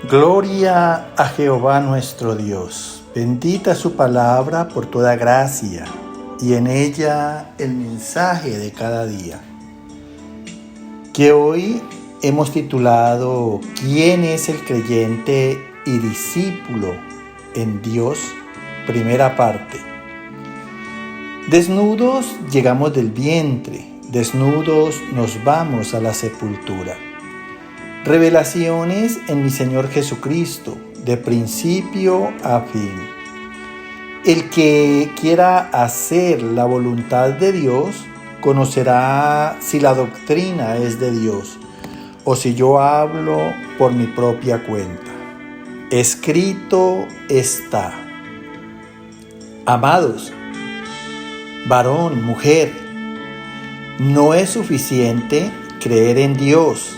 Gloria a Jehová nuestro Dios. Bendita su palabra por toda gracia, y en ella el mensaje de cada día. Que hoy hemos titulado ¿Quién es el creyente y discípulo en Dios? Primera parte. Desnudos llegamos del vientre, desnudos nos vamos a la sepultura. Revelaciones en mi Señor Jesucristo, de principio a fin. El que quiera hacer la voluntad de Dios, conocerá si la doctrina es de Dios, o si yo hablo por mi propia cuenta. Escrito está. Amados, varón, mujer, no es suficiente creer en Dios.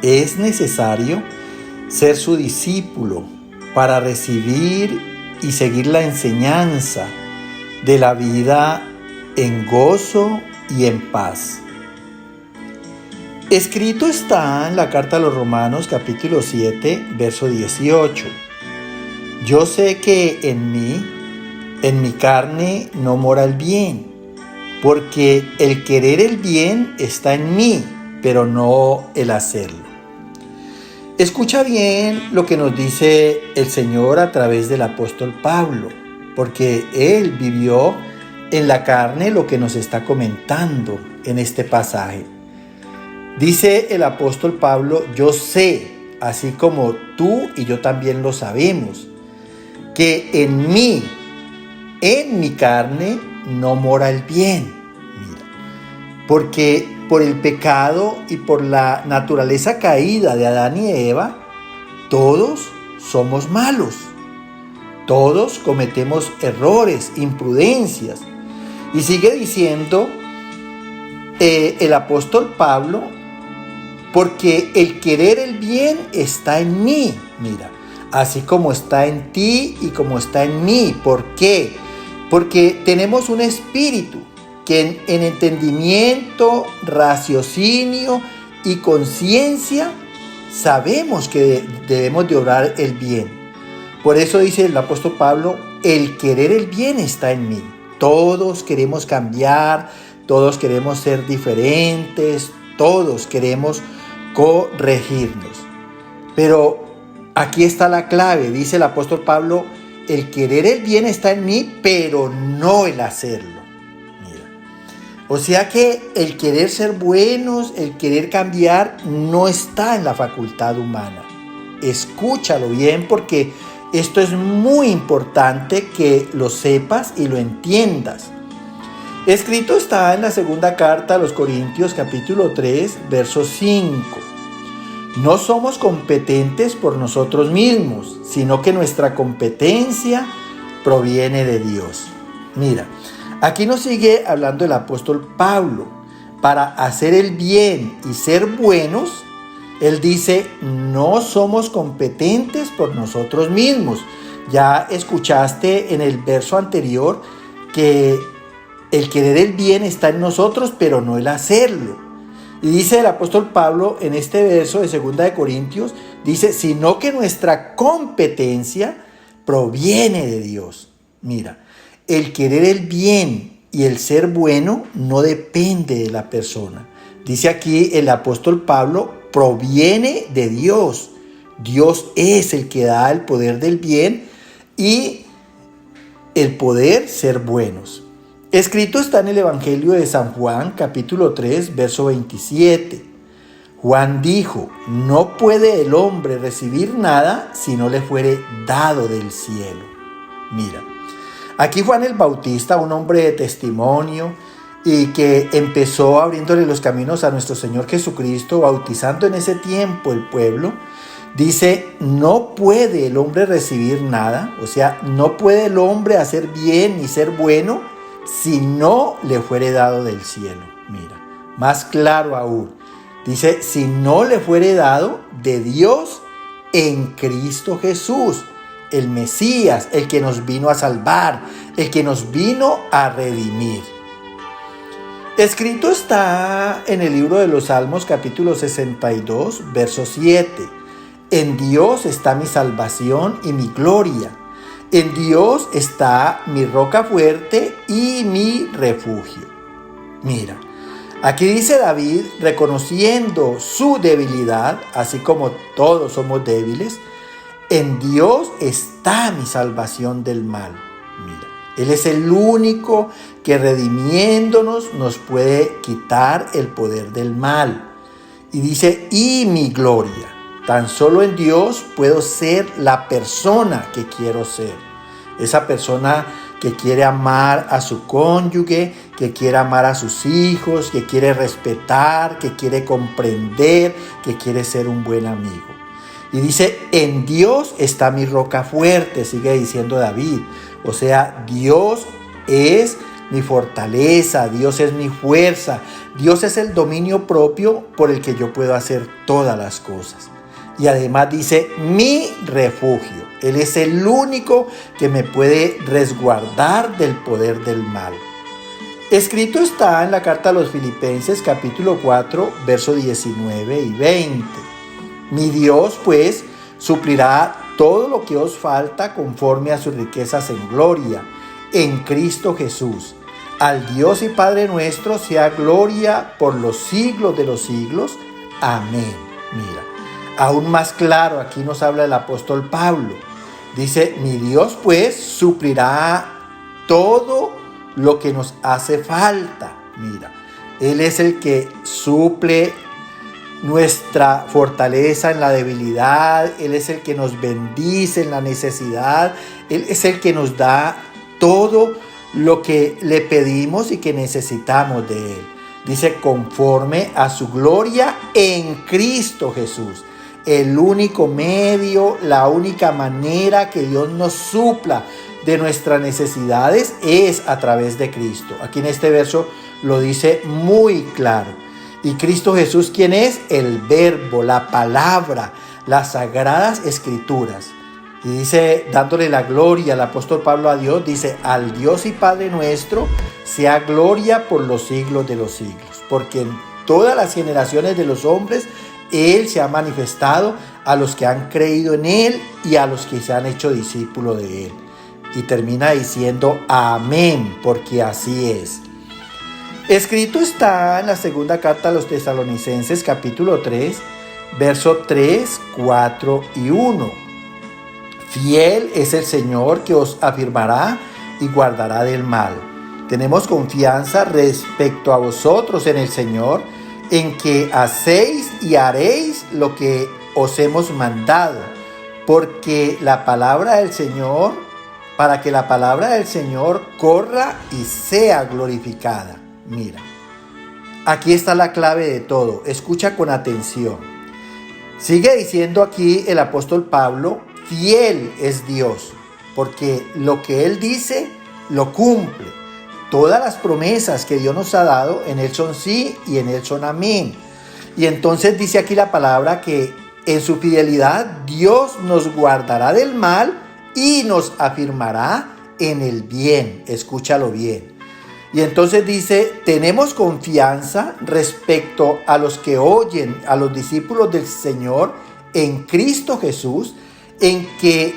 Es necesario ser su discípulo para recibir y seguir la enseñanza de la vida en gozo y en paz. Escrito está en la carta a los Romanos capítulo 7, verso 18. Yo sé que en mi carne no mora el bien, porque el querer el bien está en mí, pero no el hacerlo. Escucha bien lo que nos dice el Señor a través del apóstol Pablo, porque Él vivió en la carne lo que nos está comentando en este pasaje. Dice el apóstol Pablo, yo sé, así como tú y yo también lo sabemos, que en mi carne no mora el bien. Mira, porque por el pecado y por la naturaleza caída de Adán y Eva, todos somos malos. Todos cometemos errores, imprudencias. Y sigue diciendo el apóstol Pablo, porque el querer el bien está en mí. Mira, así como está en ti y como está en mí. ¿Por qué? Porque tenemos un espíritu que en entendimiento, raciocinio y conciencia sabemos que debemos de obrar el bien. Por eso dice el apóstol Pablo, el querer el bien está en mí. Todos queremos cambiar, todos queremos ser diferentes, todos queremos corregirnos. Pero aquí está la clave, dice el apóstol Pablo, el querer el bien está en mí, pero no el hacerlo. O sea que el querer ser buenos, el querer cambiar, no está en la facultad humana. Escúchalo bien porque esto es muy importante que lo sepas y lo entiendas. Escrito está en la segunda carta a los Corintios capítulo 3, verso 5. No somos competentes por nosotros mismos, sino que nuestra competencia proviene de Dios. Mira. Aquí nos sigue hablando el apóstol Pablo. Para hacer el bien y ser buenos, él dice, no somos competentes por nosotros mismos. Ya escuchaste en el verso anterior que el querer el bien está en nosotros, pero no el hacerlo. Y dice el apóstol Pablo en este verso de 2 de Corintios, dice, sino que nuestra competencia proviene de Dios. Mira. El querer el bien y el ser bueno no depende de la persona. Dice aquí el apóstol Pablo, proviene de Dios. Dios es el que da el poder del bien y el poder ser buenos. Escrito está en el Evangelio de San Juan, capítulo 3, verso 27. Juan dijo, no puede el hombre recibir nada si no le fuere dado del cielo. Mira. Aquí Juan el Bautista, un hombre de testimonio y que empezó abriéndole los caminos a nuestro Señor Jesucristo, bautizando en ese tiempo el pueblo, dice, no puede el hombre recibir nada, o sea, no puede el hombre hacer bien ni ser bueno si no le fuere dado del cielo. Mira, más claro aún, dice, si no le fuere dado de Dios en Cristo Jesús. El Mesías, el que nos vino a salvar, el que nos vino a redimir. Escrito está en el libro de los Salmos, capítulo 62, verso 7. en Dios está mi salvación y mi gloria. En Dios está mi roca fuerte y mi refugio. Mira, aquí dice David, reconociendo su debilidad, así como todos somos débiles, en Dios está mi salvación del mal. Mira, Él es el único que redimiéndonos nos puede quitar el poder del mal. Y dice, y mi gloria. Tan solo en Dios puedo ser la persona que quiero ser. Esa persona que quiere amar a su cónyuge, que quiere amar a sus hijos, que quiere respetar, que quiere comprender, que quiere ser un buen amigo. Y dice, en Dios está mi roca fuerte, sigue diciendo David. O sea, Dios es mi fortaleza, Dios es mi fuerza, Dios es el dominio propio por el que yo puedo hacer todas las cosas. Y además dice, mi refugio. Él es el único que me puede resguardar del poder del mal. Escrito está en la carta a los Filipenses, capítulo 4, versos 19 y 20. Mi Dios, pues, suplirá todo lo que os falta conforme a sus riquezas en gloria, en Cristo Jesús. Al Dios y Padre nuestro sea gloria por los siglos de los siglos. Amén. Mira, aún más claro, aquí nos habla el apóstol Pablo. Dice, mi Dios pues suplirá todo lo que nos hace falta. Mira, Él es el que suple nuestra fortaleza en la debilidad. Él es el que nos bendice en la necesidad. Él es el que nos da todo lo que le pedimos y que necesitamos de Él. Dice, conforme a su gloria en Cristo Jesús. El único medio, la única manera que Dios nos supla de nuestras necesidades es a través de Cristo. Aquí en este verso lo dice muy claro. Y Cristo Jesús, ¿quién es? El Verbo, la palabra, las sagradas escrituras. Y dice, dándole la gloria al apóstol Pablo a Dios, dice, al Dios y Padre nuestro sea gloria por los siglos de los siglos. Porque en todas las generaciones de los hombres, Él se ha manifestado a los que han creído en Él y a los que se han hecho discípulos de Él. Y termina diciendo, amén, porque así es. Escrito está en la segunda carta a los Tesalonicenses, capítulo 3, verso 3, 4 y 1. Fiel es el Señor que os afirmará y guardará del mal. Tenemos confianza respecto a vosotros en el Señor, en que hacéis y haréis lo que os hemos mandado, porque la palabra del Señor, para que la palabra del Señor corra y sea glorificada. Mira, aquí está la clave de todo. Escucha con atención. Sigue diciendo aquí el apóstol Pablo, fiel es Dios, porque lo que Él dice, lo cumple. Todas las promesas que Dios nos ha dado, en Él son sí y en Él son amén. Y entonces dice aquí la palabra que en su fidelidad Dios nos guardará del mal y nos afirmará en el bien. Escúchalo bien. Y entonces dice, tenemos confianza respecto a los que oyen, a los discípulos del Señor en Cristo Jesús, en que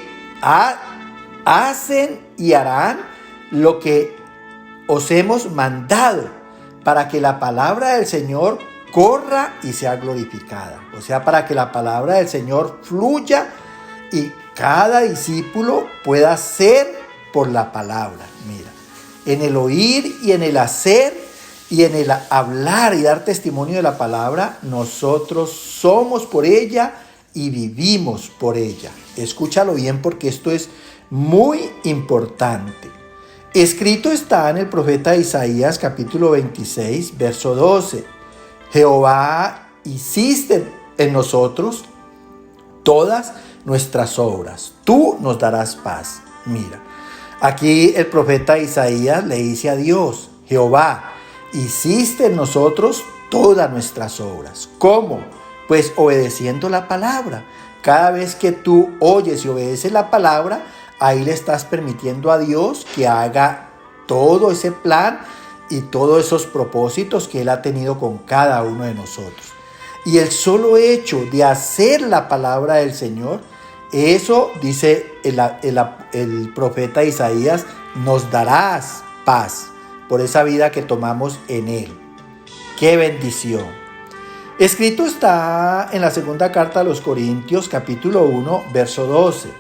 hacen y harán lo que os hemos mandado, para que la palabra del Señor corra y sea glorificada. O sea, para que la palabra del Señor fluya y cada discípulo pueda ser por la palabra. Mira, en el oír y en el hacer y en el hablar y dar testimonio de la palabra, nosotros somos por ella y vivimos por ella. Escúchalo bien porque esto es muy importante. Escrito está en el profeta Isaías capítulo 26, verso 12. Jehová, hiciste en nosotros todas nuestras obras. Tú nos darás paz. Mira, aquí el profeta Isaías le dice a Dios, Jehová, hiciste en nosotros todas nuestras obras. ¿Cómo? Pues obedeciendo la palabra. Cada vez que tú oyes y obedeces la palabra, ahí le estás permitiendo a Dios que haga todo ese plan y todos esos propósitos que Él ha tenido con cada uno de nosotros. y el solo hecho de hacer la palabra del Señor, eso, dice el profeta Isaías, nos darás paz por esa vida que tomamos en Él. ¡Qué bendición! Escrito está en la segunda carta a los Corintios, capítulo 1, verso 12.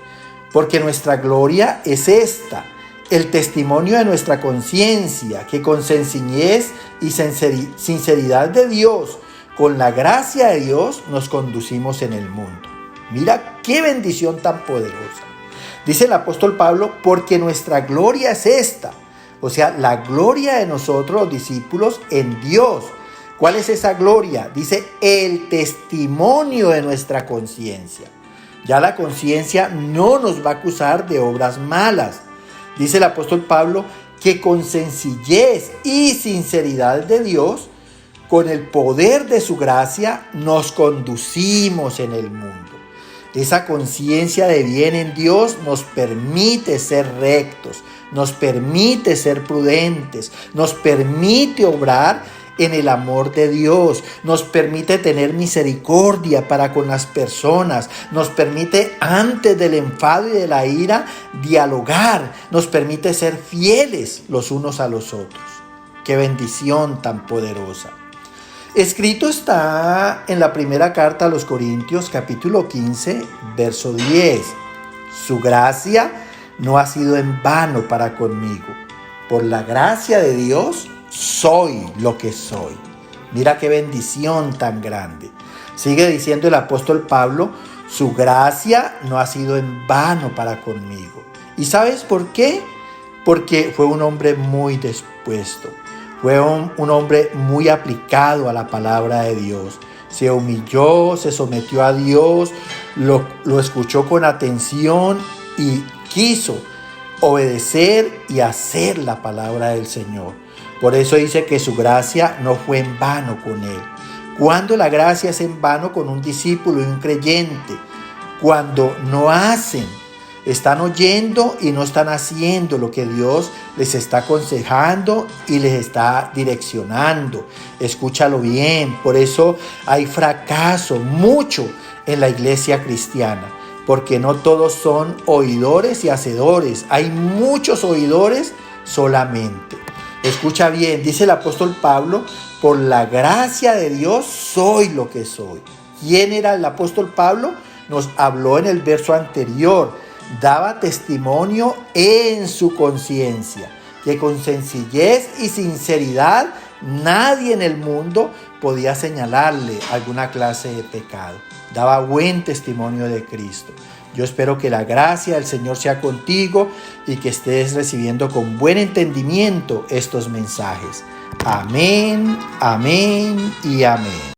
Porque nuestra gloria es esta, el testimonio de nuestra conciencia, que con sencillez y sinceridad de Dios, con la gracia de Dios, nos conducimos en el mundo. Mira qué bendición tan poderosa. Dice el apóstol Pablo, porque nuestra gloria es esta. O sea, la gloria de nosotros, los discípulos, en Dios. ¿Cuál es esa gloria? Dice, el testimonio de nuestra conciencia. Ya la conciencia no nos va a acusar de obras malas. Dice el apóstol Pablo que con sencillez y sinceridad de Dios, con el poder de su gracia, nos conducimos en el mundo. Esa conciencia de bien en Dios nos permite ser rectos, nos permite ser prudentes, nos permite obrar en el amor de Dios, nos permite tener misericordia para con las personas, nos permite antes del enfado y de la ira dialogar, nos permite ser fieles los unos a los otros. ¡Qué bendición tan poderosa! Escrito está en la primera carta a los Corintios, capítulo 15, verso 10. Su gracia no ha sido en vano para conmigo. Por la gracia de Dios soy lo que soy. Mira qué bendición tan grande. Sigue diciendo el apóstol Pablo, su gracia no ha sido en vano para conmigo. ¿Y sabes por qué? Porque fue un hombre muy dispuesto. Fue un hombre muy aplicado a la palabra de Dios. Se humilló, se sometió a Dios, lo escuchó con atención y quiso obedecer y hacer la palabra del Señor. Por eso dice que su gracia no fue en vano con él. Cuando la gracia es en vano con un discípulo y un creyente, cuando no hacen, están oyendo y no están haciendo lo que Dios les está aconsejando y les está direccionando. Escúchalo bien, por eso hay fracaso mucho en la iglesia cristiana, porque no todos son oidores y hacedores. Hay muchos oidores solamente. Escucha bien, dice el apóstol Pablo, por la gracia de Dios soy lo que soy. ¿Quién era el apóstol Pablo? Nos habló en el verso anterior. Daba testimonio en su conciencia, que con sencillez y sinceridad nadie en el mundo podía señalarle alguna clase de pecado. Daba buen testimonio de Cristo. Yo espero que la gracia del Señor sea contigo y que estés recibiendo con buen entendimiento estos mensajes. Amén, amén y amén.